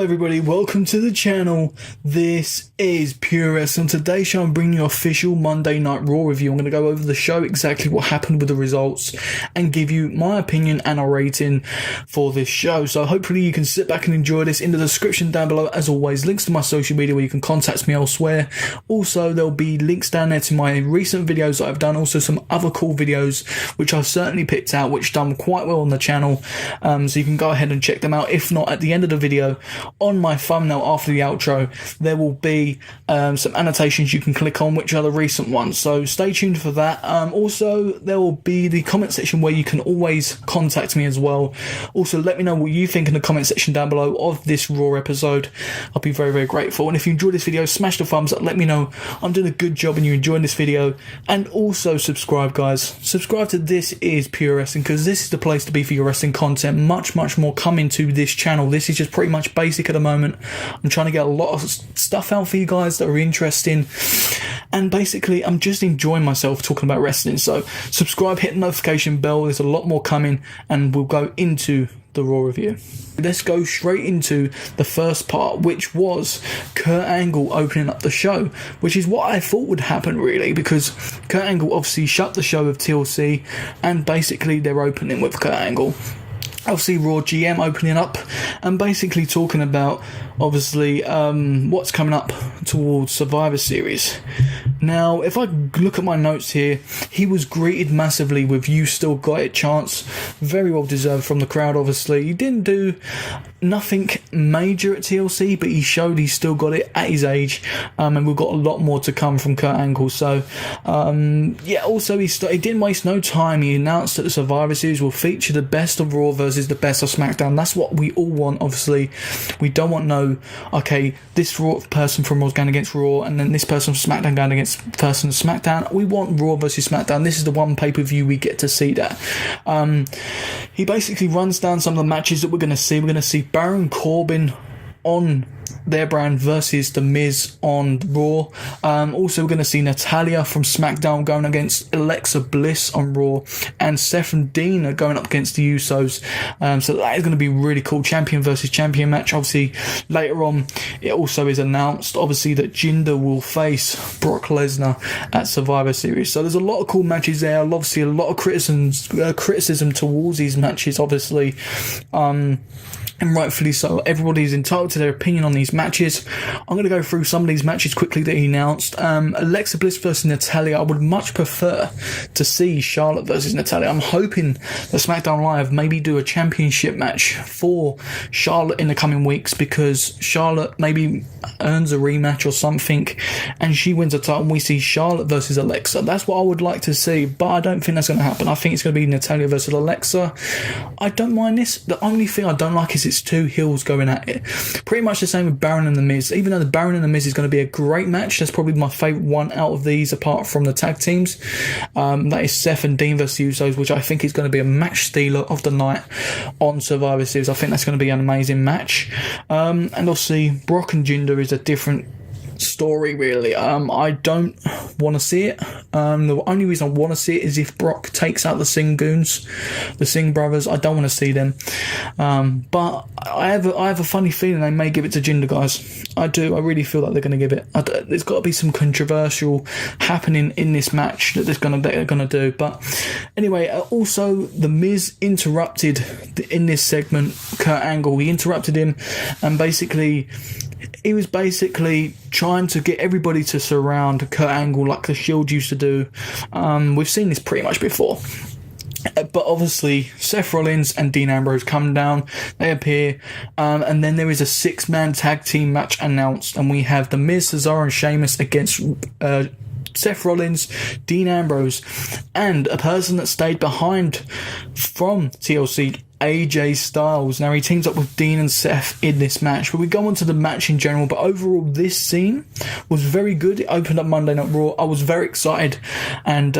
Hello everybody, welcome to the channel. This is Pure Wrestling. Today's show I'm bringing you official Monday Night Raw review. I'm going to go over the show, exactly what happened with the results, and give you my opinion and a rating for this show. So hopefully you can sit back and enjoy this. In the description down below, as always, links to my social media where you can contact me elsewhere. Also, there'll be links down there to my recent videos that I've done, also some other cool videos which I've certainly picked out, which done quite well on the channel. So you can go ahead and check them out. If not, at the end of the video, on my thumbnail after the outro, there will be some annotations you can click on, which are the recent ones, so stay tuned for that. Also, there will be the comment section where you can always contact me as well. Also, let me know what you think in the comment section down below of this Raw episode. I'll be very, very grateful. And if you enjoyed this video, smash the thumbs up, let me know I'm doing a good job and you're enjoying this video. And also subscribe, guys. Subscribe to This Is Pure Wrestling, because this is the place to be for your wrestling content. Much more coming to this channel. This is just pretty much basic at the moment. I'm trying to get a lot of stuff out for you guys that are interesting, and basically I'm just enjoying myself talking about wrestling. So subscribe, hit the notification bell, there's a lot more coming, and we'll go into the Raw review. Let's go straight into the first part, which was Kurt Angle opening up the show, which is what I thought would happen really, because Kurt Angle obviously shut the show with TLC, and basically they're opening with Kurt Angle. Obviously Raw GM opening up and basically talking about obviously what's coming up towards Survivor Series. Now, if I look at my notes here, he was greeted massively with "You Still Got It" chants. Very well deserved from the crowd, obviously. He didn't do nothing major at TLC, but he showed he's still got it at his age, and we've got a lot more to come from Kurt Angle. So yeah, also he didn't waste no time. He announced that the Survivor Series will feature the best of Raw versus the best of SmackDown. That's what we all want, obviously. We don't want okay, this Raw person from Raw's going against Raw, and then this person from SmackDown going against person from SmackDown. We want Raw versus SmackDown. This is the one pay-per-view we get to see that. He basically runs down some of the matches that we're going to see. We're going to see Baron Corbin on their brand versus The Miz on Raw. Also, we're going to see Natalya from SmackDown going against Alexa Bliss on Raw, and Seth and Dean are going up against the Usos. So that is going to be really cool. Champion versus champion match. Obviously, later on, it also is announced, obviously, that Jinder will face Brock Lesnar at Survivor Series. So there's a lot of cool matches there. Obviously, a lot of criticism towards these matches, obviously. And rightfully so. Everybody's entitled to their opinion on these matches. I'm going to go through some of these matches quickly that he announced. Alexa Bliss versus Natalya. I would much prefer to see Charlotte versus Natalya. I'm hoping that SmackDown Live maybe do a championship match for Charlotte in the coming weeks, because Charlotte maybe earns a rematch or something and she wins a title and we see Charlotte versus Alexa. That's what I would like to see, but I don't think that's going to happen. I think it's going to be Natalya versus Alexa. I don't mind this. The only thing I don't like is it's two heels going at it. Pretty much the same with Baron and The Miz. Even though the Baron and The Miz is going to be a great match, that's probably my favourite one out of these apart from the tag teams. That is Seth and Dean versus Usos, which I think is going to be a match stealer of the night on Survivor Series. I think that's going to be an amazing match. And obviously Brock and Jinder is a different story really. I don't want to see it. The only reason I want to see it is if Brock takes out the Singh goons, the Singh brothers. I don't want to see them, but I have a funny feeling they may give it to Jinder, guys. I do. I really feel like they're going to give it. There's got to be some controversial happening in this match that they're going to do. But anyway, also The Miz interrupted in this segment Kurt Angle. He interrupted him, and basically he was trying to get everybody to surround Kurt Angle like the Shield used to do. We've seen this pretty much before. But obviously, Seth Rollins and Dean Ambrose come down, they appear, and then there is a 6-man tag team match announced, and we have The Miz, Cesaro, and Sheamus against Seth Rollins, Dean Ambrose, and a person that stayed behind from TLC, AJ Styles. Now, he teams up with Dean and Seth in this match, but we go on to the match in general. But overall, this scene was very good. It opened up Monday Night Raw. I was very excited, and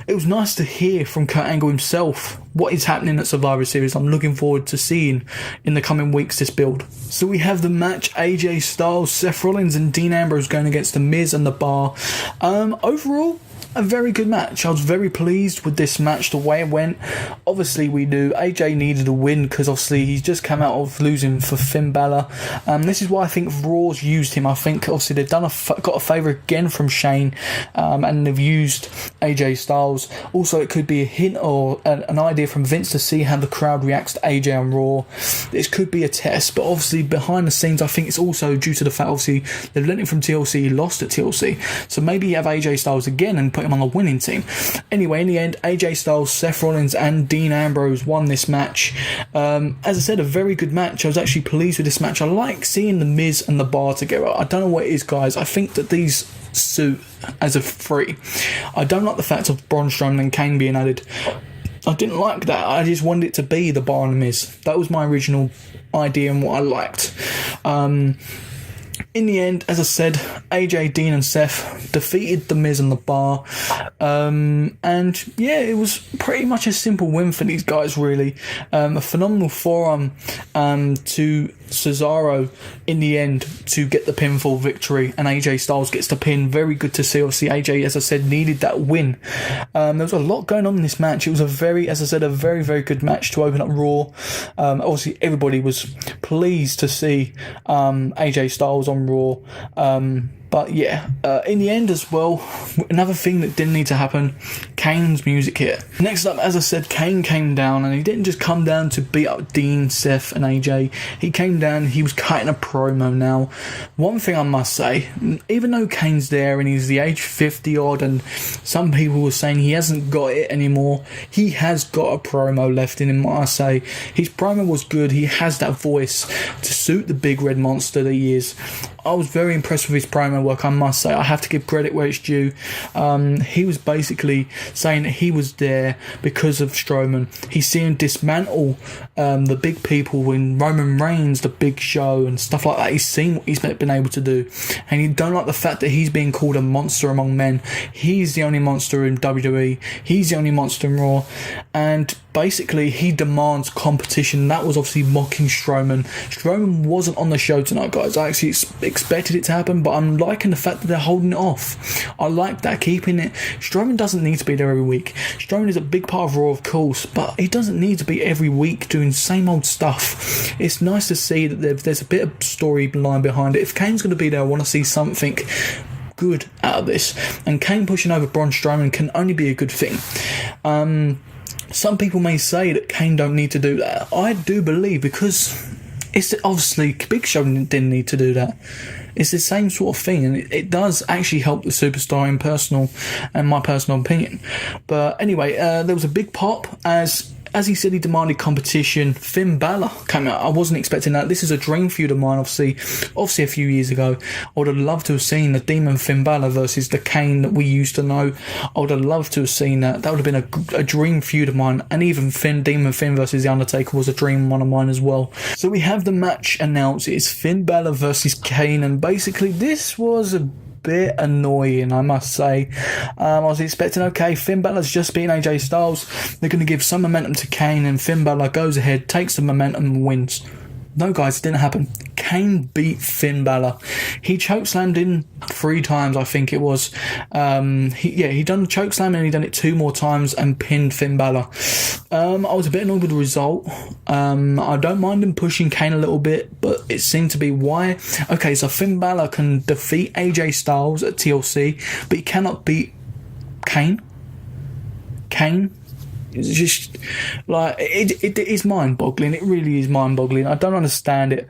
it was nice to hear from Kurt Angle himself what is happening at Survivor Series. I'm looking forward to seeing in the coming weeks this build. So we have the match: AJ Styles, Seth Rollins, and Dean Ambrose going against The Miz and The Bar. Overall, a very good match. I was very pleased with this match, the way it went. Obviously, we knew AJ needed a win because obviously he's just come out of losing for Finn Balor. This is why I think Raw's used him. I think obviously they've got a favour again from Shane, and they've used AJ Styles. Also, it could be a hint or an idea from Vince to see how the crowd reacts to AJ on Raw. This could be a test, but obviously behind the scenes, I think it's also due to the fact obviously they've let him from TLC, he lost at TLC, so maybe you have AJ Styles again and put him on the winning team. Anyway, in the end, AJ Styles, Seth Rollins and Dean Ambrose won this match. As I said, a very good match. I was actually pleased with this match. I like seeing the Miz and the Bar together. I don't know what it is, guys. I think that these suit as a three. I don't like the fact of Braun Strowman and Kane being added. I didn't like that. I just wanted it to be the Bar and the Miz. That was my original idea and what I liked. In the end, as I said, AJ, Dean and Seth defeated The Miz and The Bar. And yeah, it was pretty much a simple win for these guys, really. A phenomenal forearm to Cesaro in the end to get the pinfall victory, and AJ Styles gets the pin. Very good to see. Obviously, AJ, as I said, needed that win. There was a lot going on in this match. It was a very good match to open up Raw. Obviously, everybody was pleased to see AJ Styles on Raw. But yeah, in the end as well, another thing that didn't need to happen, Kane's music hit. Next up, as I said, Kane came down, and he didn't just come down to beat up Dean, Seth and AJ. He came down, he was cutting a promo now. One thing I must say, even though Kane's there and he's the age 50 odd, and some people were saying he hasn't got it anymore, he has got a promo left in him, I say. His promo was good, he has that voice to suit the big red monster that he is. I was very impressed with his promo work, I must say. I have to give credit where it's due. He was basically saying that he was there because of Strowman. He's seen him dismantle the big people in Roman Reigns, the Big Show and stuff like that. He's seen what he's been able to do, and he don't like the fact that he's being called a monster among men. He's the only monster in WWE. He's the only monster in Raw, and basically he demands competition. That was obviously mocking Strowman. Strowman wasn't on the show tonight, guys. I actually expected it to happen, but I'm liking the fact that they're holding it off. I like that, keeping it. Strowman doesn't need to be there every week. Strowman is a big part of Raw, of course, but he doesn't need to be every week doing same old stuff. It's nice to see that there's a bit of storyline behind it. If Kane's going to be there, I want to see something good out of this, and Kane pushing over Braun Strowman can only be a good thing. Some people may say that Kane don't need to do that. I do believe, because it's obviously Big Show didn't need to do that. It's the same sort of thing, and it does actually help the superstar in my personal opinion. But anyway, there was a big pop as he said he demanded competition. Finn Balor came out. I wasn't expecting that. This is a dream feud of mine, obviously a few years ago. I would have loved to have seen the Demon Finn Balor versus the Kane that we used to know. I would have loved to have seen that. That would have been a dream feud of mine. And even Demon Finn versus The Undertaker was a dream one of mine as well. So we have the match announced. It's Finn Balor versus Kane, and basically this was a bit annoying, I must say. I was expecting, okay, Finn Balor's just beating AJ Styles, they're going to give some momentum to Kane, and Finn Balor goes ahead, takes the momentum and wins. No, guys, it didn't happen. Kane beat Finn Balor. He chokeslammed in 3 times, I think it was. He done the chokeslam and he done it 2 more times and pinned Finn Balor. I was a bit annoyed with the result. I don't mind him pushing Kane a little bit, but it seemed to be why. Okay, so Finn Balor can defeat AJ Styles at TLC, but he cannot beat Kane. It's just like it is mind-boggling. It really is mind-boggling. I don't understand it.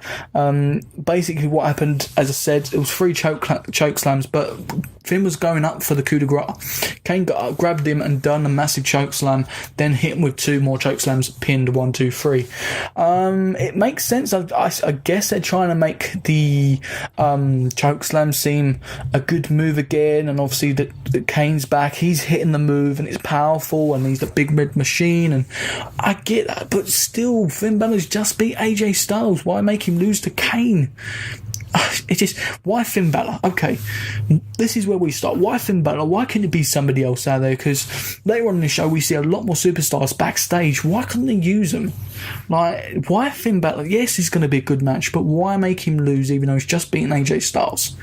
Basically, what happened, as I said, it was 3 choke slams, but Finn was going up for the coup de grace. Kane got up, grabbed him, and done a massive choke slam. Then hit him with 2 more choke slams, pinned 1, 2, 3. It makes sense. I guess they're trying to make the choke slam seem a good move again, and obviously that Kane's back. He's hitting the move, and it's powerful, and he's the big red machine, and I get that, but still, Finn Balor's just beat AJ Styles. Why make him lose to Kane? It's just, why Finn Balor? Okay, this is where we start. Why Finn Balor? Why couldn't it be somebody else out there? Because later on in the show, we see a lot more superstars backstage. Why couldn't they use them? Like, why Finn Balor? Yes, it's going to be a good match, but why make him lose even though he's just beaten AJ Styles?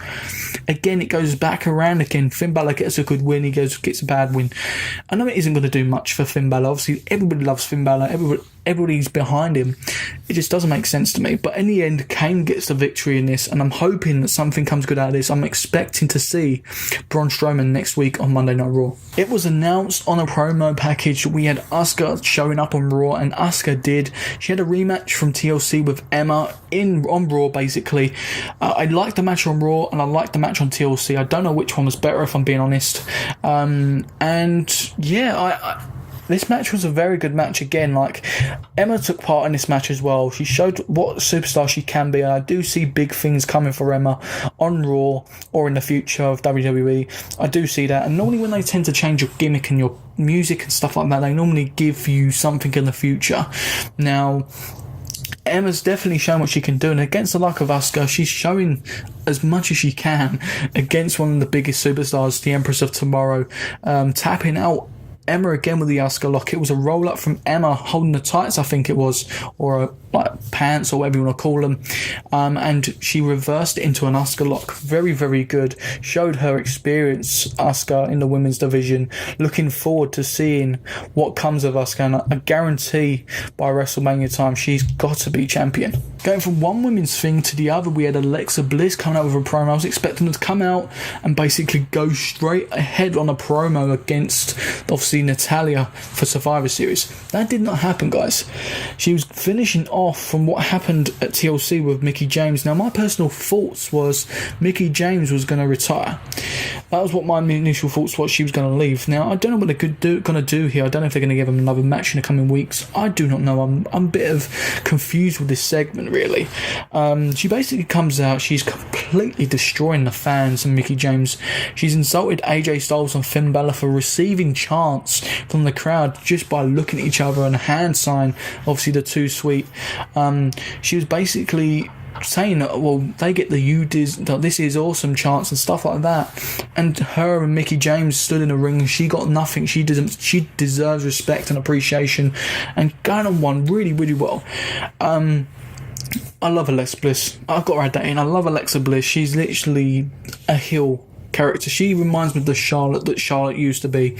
Again, it goes back around again. Finn Balor gets a good win, he gets a bad win. I know it isn't going to do much for Finn Balor. Obviously, everybody loves Finn Balor. Everybody's behind him. It just doesn't make sense to me. But in the end, Kane gets the victory in this, and I'm hoping that something comes good out of this. I'm expecting to see Braun Strowman next week on Monday Night Raw. It was announced on a promo package we had Asuka showing up on Raw, and Asuka did. She had a rematch from TLC with Emma on Raw, basically. I liked the match on Raw, and I liked the match on TLC. I don't know which one was better, if I'm being honest. And yeah, this match was a very good match again. Like, Emma took part in this match as well. She showed what superstar she can be, and I do see big things coming for Emma on Raw or in the future of WWE. I do see that, and normally when they tend to change your gimmick and your music and stuff like that, they normally give you something in the future. Now, Emma's definitely shown what she can do, and against the luck of Asuka, she's showing as much as she can against one of the biggest superstars, the Empress of Tomorrow, tapping out Emma again with the Asuka lock. It was a roll up from Emma holding the tights, I think it was, or pants, or whatever you want to call them, and she reversed it into an Asuka lock. Very, very good. Showed her experience, Asuka, in the women's division. Looking forward to seeing what comes of Asuka, and I guarantee by WrestleMania time she's got to be champion. Going from one women's thing to the other, we had Alexa Bliss coming out with a promo. I was expecting her to come out and basically go straight ahead on a promo against, obviously, Natalya for Survivor Series. That did not happen, guys. She was finishing off from what happened at TLC with Mickie James. Now, my personal thoughts was Mickie James was going to retire. That was what my initial thoughts was. She was going to leave. Now, I don't know what they're going to do here. I don't know if they're going to give him another match in the coming weeks. I do not know. I'm a bit of confused with this segment, really. She basically comes out. She's completely destroying the fans and Mickie James. She's insulted AJ Styles and Finn Balor for receiving chants from the crowd just by looking at each other and hand sign, obviously the Too Sweet. She was basically saying that, well, they get the this is awesome chants and stuff like that, and her and Mickie James stood in the ring and she got nothing. She deserves respect and appreciation, and going on one really, really well. I love Alexa Bliss. I've got to add that in. I love Alexa Bliss. She's literally a heel character. She reminds me of the Charlotte that Charlotte used to be.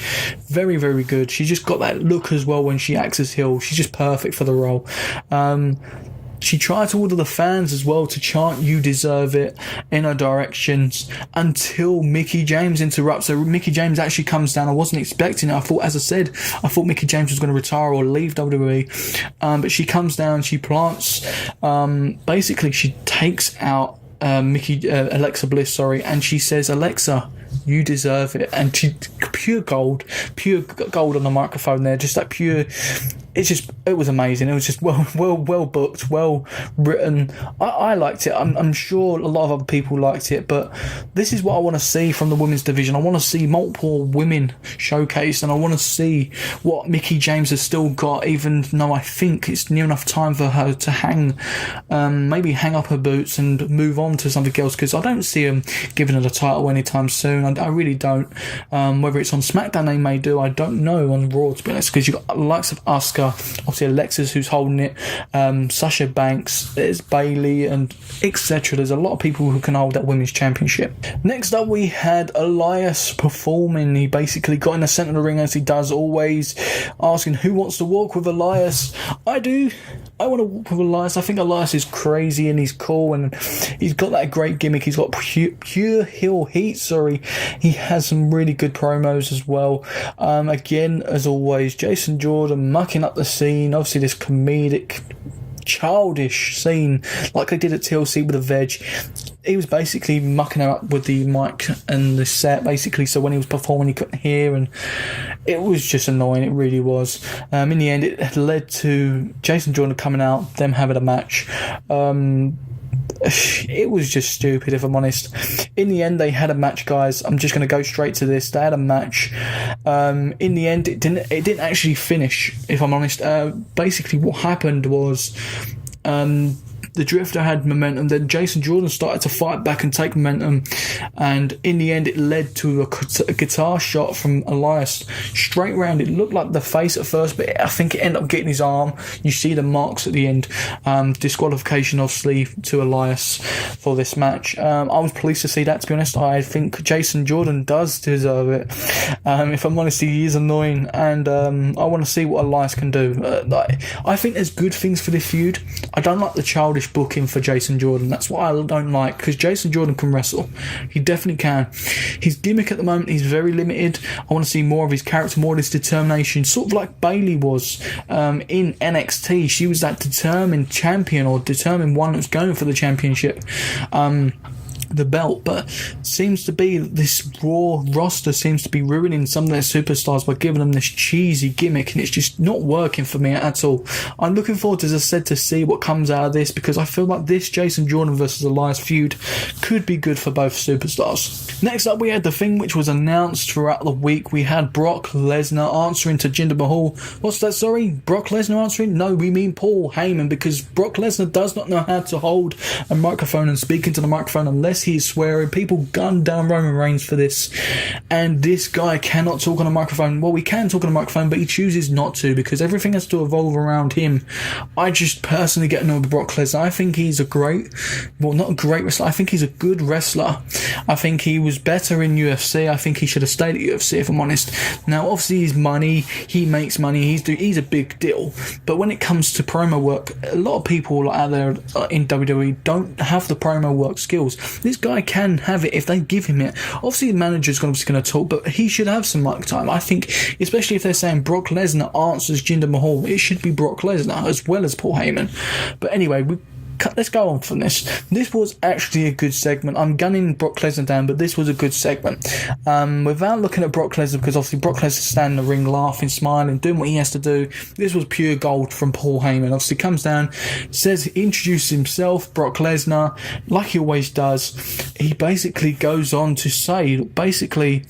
Very, very good. She's just got that look as well when she acts as heel. She's just perfect for the role. She tried to order the fans as well to chant "You deserve it" in her directions until Mickie James interrupts. So Mickie James actually comes down. I wasn't expecting it. I thought Mickie James was going to retire or leave WWE. But she comes down, she plants, basically she takes out Alexa Bliss, and she says, "Alexa, you deserve it." And she pure gold on the microphone there, just that pure. It was amazing. It was just well booked, well written. I liked it. I'm sure a lot of other people liked it, but this is what I want to see from the women's division. I want to see multiple women showcased, and I want to see what Mickie James has still got, even though I think it's near enough time for her to maybe hang up her boots and move on to something else, because I don't see him giving her the title anytime soon. I really don't. Whether it's on Smackdown they may do, I don't know, on Raw, to be honest, because you've got the likes of Asuka, obviously Alexis who's holding it, Sasha Banks, there's Bayley, and etc. There's a lot of people who can hold that women's championship. Next up we had Elias performing. He basically got in the centre of the ring as he does always, asking who wants to walk with Elias. I do. I want to walk with Elias. I think Elias is crazy and he's cool and he's got that great gimmick. He's got pure heel heat. He has some really good promos as well. Again, as always, Jason Jordan mucking up the scene. Obviously this comedic, childish scene like they did at TLC with the Veg. He was basically mucking up with the mic and the set, basically, so when he was performing he couldn't hear, and it was just annoying. It really was. In the end, it had led to Jason Jordan coming out, them having a match. It was just stupid, if I'm honest. In the end, they had a match, guys. I'm just going to go straight to this. They had a match. In the end, it didn't actually finish, if I'm honest. Basically, what happened was the Drifter had momentum, then Jason Jordan started to fight back and take momentum, and in the end it led to a guitar shot from Elias straight round. It looked like the face at first, but I think it ended up getting his arm. You see the marks at the end. Disqualification obviously to Elias for this match. I was pleased to see that, to be honest. I think Jason Jordan does deserve it. If I'm honest, he is annoying, and I want to see what Elias can do. I think there's good things for this feud. I don't like the childish booking for Jason Jordan. That's what I don't like, because Jason Jordan can wrestle. He definitely can. His gimmick at the moment, he's very limited. I want to see more of his character, more of his determination, sort of like Bayley was in NXT. She was that determined champion, or determined one that's going for the championship. The belt, but seems to be this Raw roster seems to be ruining some of their superstars by giving them this cheesy gimmick, and it's just not working for me at all. I'm looking forward, as I said, to see what comes out of this, because I feel like this Jason Jordan versus Elias feud could be good for both superstars. Next up, we had the thing which was announced throughout the week. We had Brock Lesnar answering to Jinder Mahal. What's that, sorry? Brock Lesnar answering? No, we mean Paul Heyman, because Brock Lesnar does not know how to hold a microphone and speak into the microphone unless he's swearing. People gunned down Roman Reigns for this, and this guy cannot talk on a microphone. Well, he can talk on a microphone, but he chooses not to, because everything has to evolve around him. I just personally get annoyed with Brock Lesnar. I think he's a great, well, not a great wrestler, I think he's a good wrestler. I think he was better in UFC. I think he should have stayed at UFC, if I'm honest. Now, obviously, his money, he makes money, he's a big deal, but when it comes to promo work, a lot of people out there in WWE don't have the promo work skills. This guy can have it if they give him it. Obviously, the manager's going to talk, but he should have some mic time. I think, especially if they're saying Brock Lesnar answers Jinder Mahal, it should be Brock Lesnar as well as Paul Heyman. But anyway, let's go on from this. This was actually a good segment. I'm gunning Brock Lesnar down, but this was a good segment. Without looking at Brock Lesnar, because obviously Brock Lesnar standing in the ring, laughing, smiling, doing what he has to do. This was pure gold from Paul Heyman. Obviously comes down, says, introduces himself, Brock Lesnar, like he always does. He basically goes on to say, basically,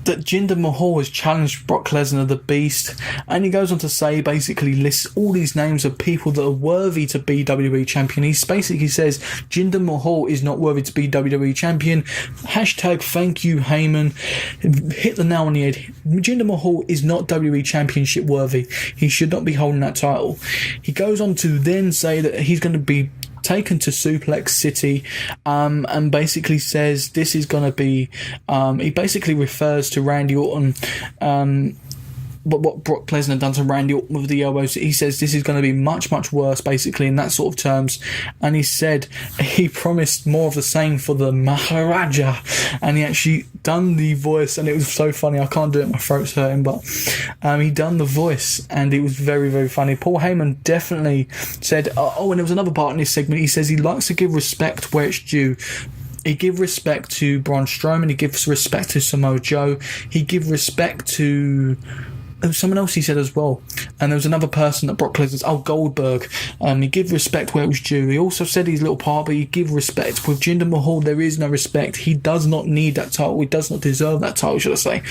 that Jinder Mahal has challenged Brock Lesnar, the Beast, and he goes on to say, basically lists all these names of people that are worthy to be WWE champion. He basically says Jinder Mahal is not worthy to be WWE champion. Hashtag thank you, Heyman. Hit the nail on the head. Jinder Mahal is not WWE championship worthy. He should not be holding that title. He goes on to then say that he's going to be taken to Suplex City, and basically says this is going to be, he basically refers to Randy Orton, what Brock Lesnar done to Randy Orton with the elbows. He says this is going to be much, much worse, basically, in that sort of terms. And he said he promised more of the same for the Maharaja, and he actually done the voice, and it was so funny. I can't do it, my throat's hurting, but he done the voice, and it was very, very funny. Paul Heyman definitely said, and there was another part in this segment. He says he likes to give respect where it's due. He gives respect to Braun Strowman. He gives respect to Samoa Joe. He gives respect to someone else, he said as well. And there was another person that Brock Lesnar, Goldberg. He give respect where it was due. He also said his little part, but he give respect. With Jinder Mahal, there is no respect. He does not need that title. He does not deserve that title, should I say.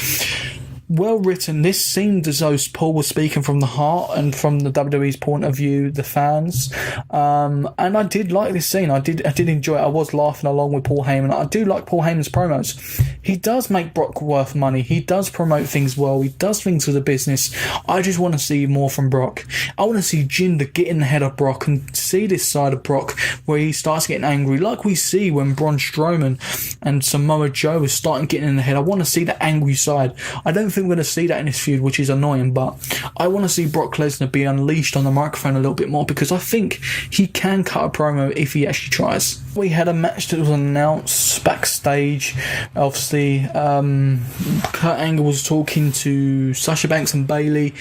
Well written. This seemed as though Paul was speaking from the heart and from the WWE's point of view, the fans. And I did like this scene. I did enjoy it. I was laughing along with Paul Heyman. I do like Paul Heyman's promos. He does make Brock worth money. He does promote things well. He does things for the business. I just want to see more from Brock. I want to see Jinder get in the head of Brock and see this side of Brock where he starts getting angry, like we see when Braun Strowman and Samoa Joe is starting getting in the head. I want to see that angry side. I don't think we're going to see that in this feud, which is annoying, but I want to see Brock Lesnar be unleashed on the microphone a little bit more, because I think he can cut a promo if he actually tries. We had a match that was announced backstage. Obviously, Kurt Angle was talking to Sasha Banks and Bayley,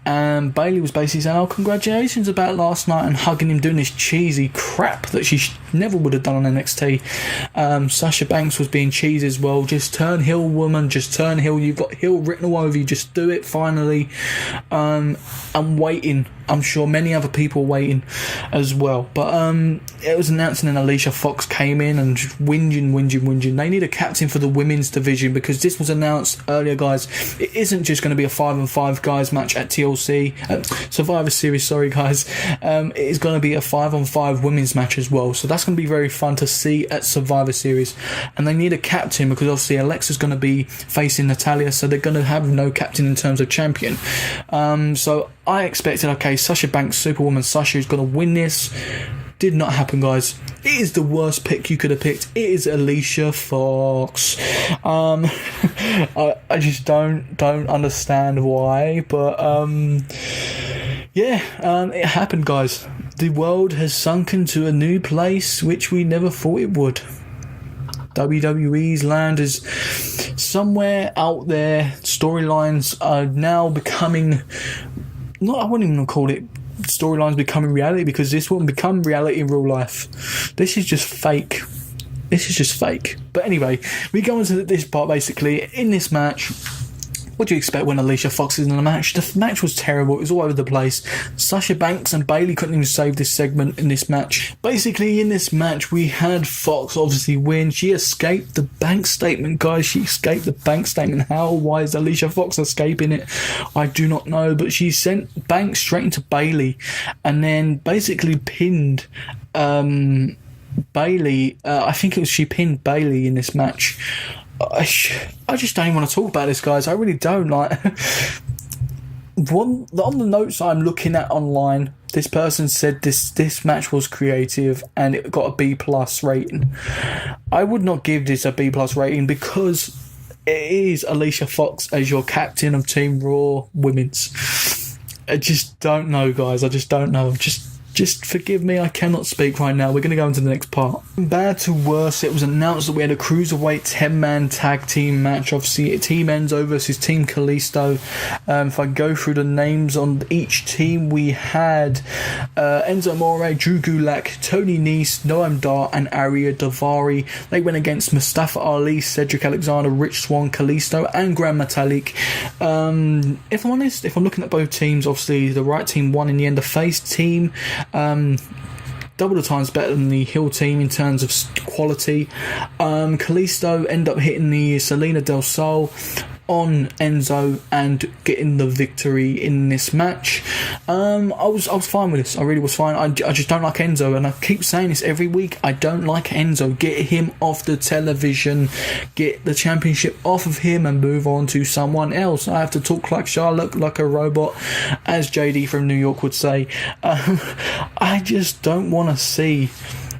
and Bayley was basically saying, congratulations about last night, and hugging him, doing this cheesy crap that she never would have done on NXT. Sasha Banks was being cheesy as well. Just turn heel, woman, just turn heel. You've got heel written all over you, just do it finally. I'm waiting I'm sure many other people were waiting as well. But it was announced, and then Alicia Fox came in and just whinging. They need a captain for the women's division, because this was announced earlier, guys. It isn't just going to be a 5-on-5 guys match at TLC, Survivor Series, sorry guys. It is going to be a 5-on-5 women's match as well, so that's going to be very fun to see at Survivor Series. And they need a captain, because obviously Alexa's going to be facing Natalya, so they're going to have no captain in terms of champion. So I expected, okay, Sasha Banks, Superwoman Sasha, is going to win this. Did not happen, guys. It is the worst pick you could have picked. It is Alicia Fox. I just don't understand why, but it happened, guys. The world has sunk into a new place which we never thought it would. WWE's land is somewhere out there. Storylines are now becoming, I wouldn't even call it storylines becoming reality, because this wouldn't become reality in real life. This is just fake. But anyway, we go into this part. Basically, in this match, what do you expect when Alicia Fox is in a match? The match was terrible. It was all over the place. Sasha Banks and Bayley couldn't even save this segment in this match. Basically, in this match, we had Fox obviously win. She escaped the bank statement, guys. She escaped the bank statement. How? Why is Alicia Fox escaping it? I do not know. But she sent Banks straight into Bayley, and then basically pinned Bayley. I think it was she pinned Bayley in this match. I just don't even want to talk about this, guys. I really don't. Like, on the notes I'm looking at online, this person said this match was creative and it got a B+ rating. I would not give this a B+ rating, because it is Alicia Fox as your captain of Team Raw Women's. I just don't know, guys. I just don't know. Just forgive me, I cannot speak right now. We're going to go into the next part. Bad to worse, it was announced that we had a Cruiserweight 10-man tag team match. Obviously, Team Enzo versus Team Kalisto. If I go through the names on each team, we had Enzo Amore, Drew Gulak, Tony Nese, Noam Dar, and Arya Daivari. They went against Mustafa Ali, Cedric Alexander, Rich Swann, Kalisto, and Gran Metalik. If I'm honest, if I'm looking at both teams, obviously the right team won in the end. The face team, double the times better than the heel team in terms of quality. Kalisto ended up hitting the Selena Del Sol on Enzo and getting the victory in this match. I was fine with this. I really was fine. I just don't like Enzo, and I keep saying this every week. I don't like Enzo. Get him off the television. Get the championship off of him and move on to someone else. I have to talk like Charlotte, like a robot, as JD from New York would say. I just don't want to see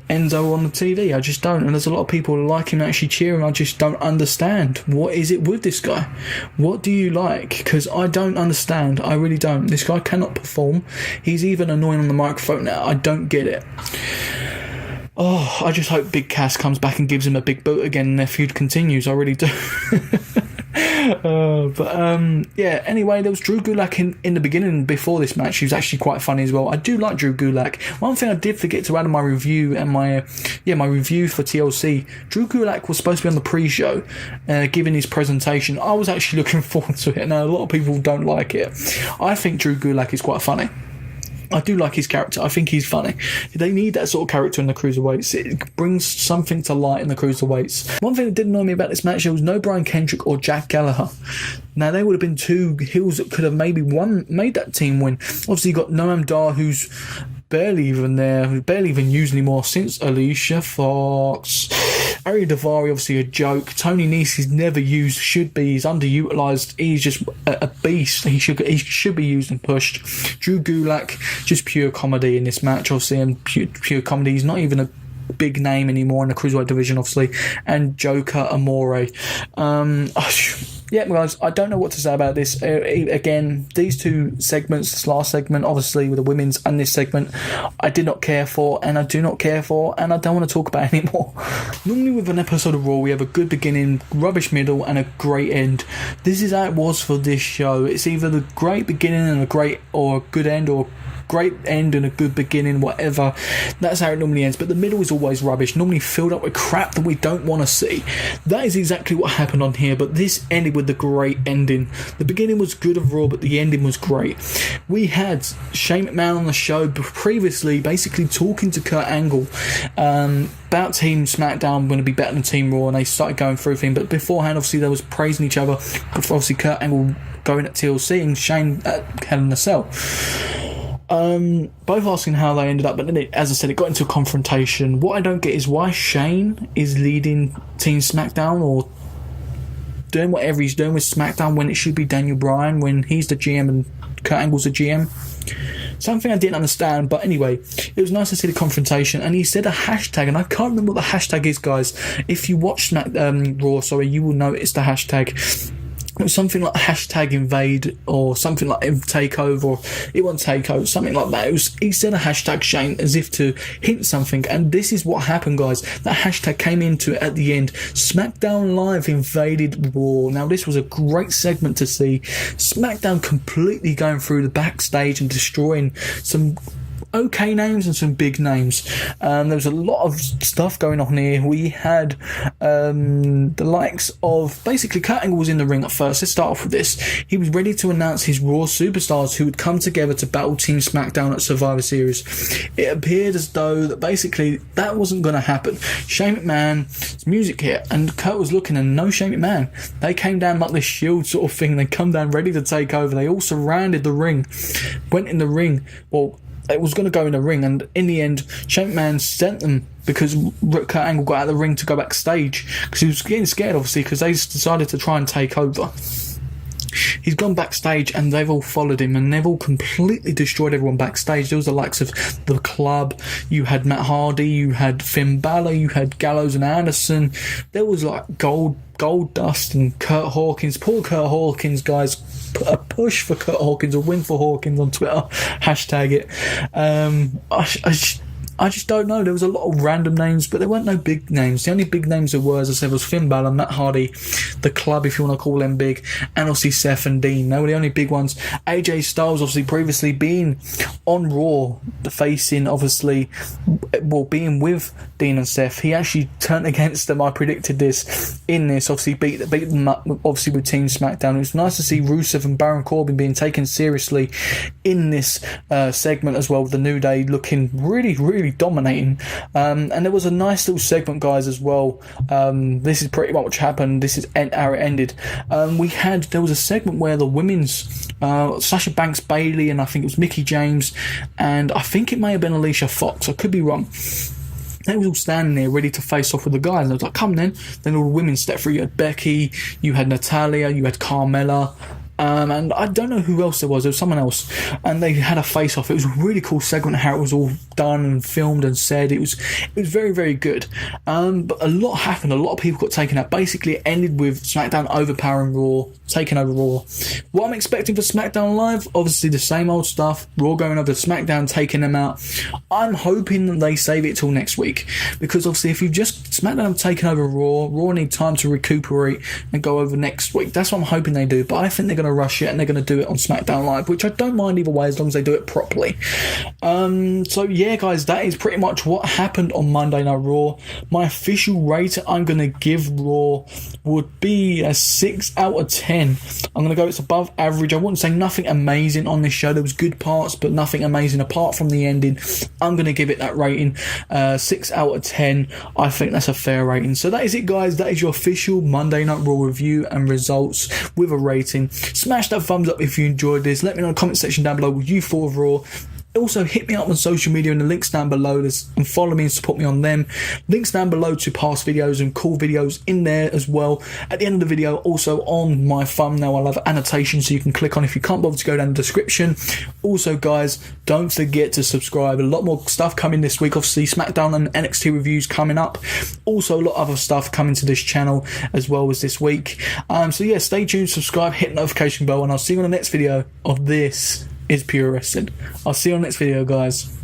Enzo on the TV. I just don't. And there's a lot of people who like him, actually cheer him. I just don't understand. What is it with this guy? What do you like? Because I don't understand. I really don't. This guy cannot perform. He's even annoying on the microphone now. I don't get it. Oh, I just hope Big Cass comes back and gives him a big boot again and their feud continues. I really do. Anyway, there was Drew Gulak in the beginning before this match. He was actually quite funny as well. I do like Drew Gulak. One thing I did forget to add in my review and my review for TLC, Drew Gulak was supposed to be on the pre-show giving his presentation. I was actually looking forward to it. Now, a lot of people don't like it. I think Drew Gulak is quite funny. I do like his character. I think he's funny. They need that sort of character in the Cruiserweights. It brings something to light in the Cruiserweights. One thing that did annoy me about this match, there was no Brian Kendrick or Jack Gallagher. Now, they would have been two heels that could have maybe made that team win. Obviously, you got Noam Dar, who's barely even used anymore since Alicia Fox. Arya Daivari, obviously a joke. Tony Nese is never used, should be. He's underutilized. He's just a beast. He should be used and pushed. Drew Gulak, just pure comedy in this match, obviously, and pure comedy. He's not even a big name anymore in the Cruiserweight division, obviously. And Joker Amore. Yeah, guys, I don't know what to say about this. Again, these two segments, this last segment, obviously with the women's, and this segment, I did not care for, and I do not care for, and I don't want to talk about it anymore. Normally with an episode of Raw, we have a good beginning, rubbish middle, and a great end. This is how it was for this show. It's either the great beginning and a great or a good end, or great end and a good beginning, whatever. That's how it normally ends. But the middle is always rubbish, normally filled up with crap that we don't want to see. That is exactly what happened on here, but this ended with the great ending. The beginning was good of Raw, but the ending was great. We had Shane McMahon on the show previously, basically talking to Kurt Angle about Team SmackDown going to be better than Team Raw, and they started going through things. But beforehand, obviously, they was praising each other. Obviously, Kurt Angle going at TLC and Shane at Hell in a Cell. Both asking how they ended up, but then as I said, it got into a confrontation. What I don't get is why Shane is leading Team SmackDown or doing whatever he's doing with SmackDown when it should be Daniel Bryan, when he's the GM and Kurt Angle's the GM. Something I didn't understand, but anyway, it was nice to see the confrontation, and he said a hashtag, and I can't remember what the hashtag is, guys. If you watch Raw, you will know it's the hashtag. It was something like hashtag invade or something like takeover, or it wasn't takeover, something like that. He said a hashtag Shane as if to hint something, and this is what happened, guys. That hashtag came into it at the end. SmackDown Live invaded Raw. Now this was a great segment to see. SmackDown completely going through the backstage and destroying some okay names and some big names. There was a lot of stuff going on here. We had the likes of, basically, Kurt Angle was in the ring at first. Let's start off with this. He was ready to announce his Raw superstars who would come together to battle Team SmackDown at Survivor Series. It appeared as though that basically that wasn't going to happen. Shane McMahon's music hit and Kurt was looking, and no Shane McMahon. They came down like this Shield sort of thing. They come down ready to take over. They all surrounded the ring, went in the ring. Well, it was going to go in the ring, and in the end, Shane McMahon sent them because Kurt Angle got out of the ring to go backstage because he was getting scared, obviously, because they decided to try and take over. He's gone backstage and they've all followed him, and they've all completely destroyed everyone backstage. There was the likes of the Club, you had Matt Hardy, you had Finn Balor, you had Gallows and Anderson. There was like Gold Dust and Kurt Hawkins. Poor Kurt Hawkins, guys. A push for Kurt Hawkins, a win for Hawkins on Twitter. Hashtag it. I just don't know. There was a lot of random names, but there weren't no big names. The only big names there were, as I said, was Finn Balor, Matt Hardy, the Club, if you want to call them big, and obviously Seth and Dean. They were the only big ones. AJ Styles, obviously, previously being on Raw, facing, obviously, well, being with Dean and Seth, he actually turned against them. I predicted this in this. Obviously, beat them up, obviously, with Team SmackDown. It was nice to see Rusev and Baron Corbin being taken seriously in this segment as well, with the New Day looking really, really dominating, and there was a nice little segment, guys, as well. This is pretty much what happened. This is how it ended. There was a segment where the women's Sasha Banks, Bayley, and I think it was Mickie James, and I think it may have been Alicia Fox. I could be wrong. They were all standing there ready to face off with the guys, and I was like, come then. Then all the women stepped through. You had Becky, you had Natalia, you had Carmella, and I don't know who else there was. There was someone else, and they had a face-off. It was a really cool segment, how it was all done and filmed and said. It was very, very good. But a lot happened. A lot of people got taken out. Basically, it ended with SmackDown overpowering Raw, taking over Raw. What I'm expecting for SmackDown Live, obviously the same old stuff. Raw going over to SmackDown, taking them out. I'm hoping that they save it till next week, because obviously if you've just SmackDown taken over Raw need time to recuperate and go over next week. That's what I'm hoping they do. But I think they're going to rush it, and they're going to do it on SmackDown Live, which I don't mind either way as long as they do it properly. So yeah, guys, that is pretty much what happened on Monday Night Raw. My official rating I'm going to give Raw would be a 6 out of 10. I'm going to go, it's above average. I wouldn't say nothing amazing on this show. There was good parts, but nothing amazing apart from the ending. I'm going to give it that rating, 6 out of 10. I think that's a fair rating. So that is it, guys. That is your official Monday Night Raw review and results with a rating. Smash that thumbs up if you enjoyed this. Let me know in the comment section down below what you thought of Raw. Also, hit me up on social media in the links down below and follow me and support me on them. Links down below to past videos and cool videos in there as well. At the end of the video, also on my thumbnail, I'll have annotations so you can click on if you can't bother to go down the description. Also, guys, don't forget to subscribe. A lot more stuff coming this week. Obviously, SmackDown and NXT reviews coming up. Also, a lot of other stuff coming to this channel as well as this week. So yeah, stay tuned, subscribe, hit the notification bell, and I'll see you on the next video of This Is Pure Wrestling. I'll see you on the next video, guys.